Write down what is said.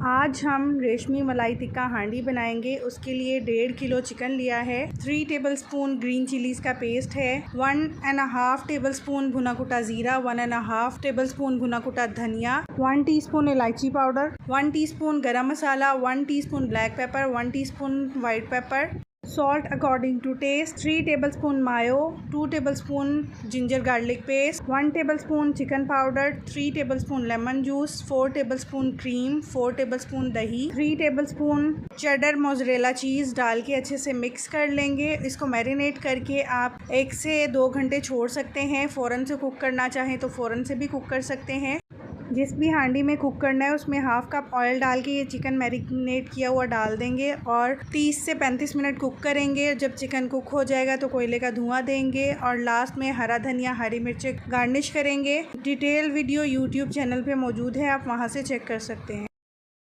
आज हम रेशमी मलाई टिक्का हांडी बनाएंगे। उसके लिए 1.5 किलो चिकन लिया है, 3 टेबलस्पून ग्रीन चिलीज का पेस्ट है, 1.5 टेबलस्पून भुना कुटा जीरा, 1.5 टेबलस्पून भुना कुटा धनिया, 1 टीस्पून इलायची powder, 1 teaspoon garam masala, 1 teaspoon black pepper, 1 teaspoon white pepper, salt according to taste, 3 tablespoon mayo, 2 tablespoon ginger garlic paste, 1 tablespoon chicken powder, 3 tablespoon lemon juice, 4 tablespoon cream, 4 tablespoon दही, 3 tablespoon cheddar mozzarella cheese डाल के अच्छे से mix कर लेंगे। इसको marinate करके आप 1 से 2 घंटे छोड़ सकते हैं। फ़ौरन से कुक करना चाहें तो फ़ौरन से भी कुक कर सकते हैं। जिस भी हांडी में कुक करना है उसमें हाफ़ कप ऑयल डाल के ये चिकन मैरिनेट किया हुआ डाल देंगे और 30 से 35 मिनट कुक करेंगे। जब चिकन कुक हो जाएगा तो कोयले का धुआं देंगे और लास्ट में हरा धनिया, हरी मिर्च गार्निश करेंगे। डिटेल वीडियो यूट्यूब चैनल पे मौजूद है, आप वहाँ से चेक कर सकते हैं।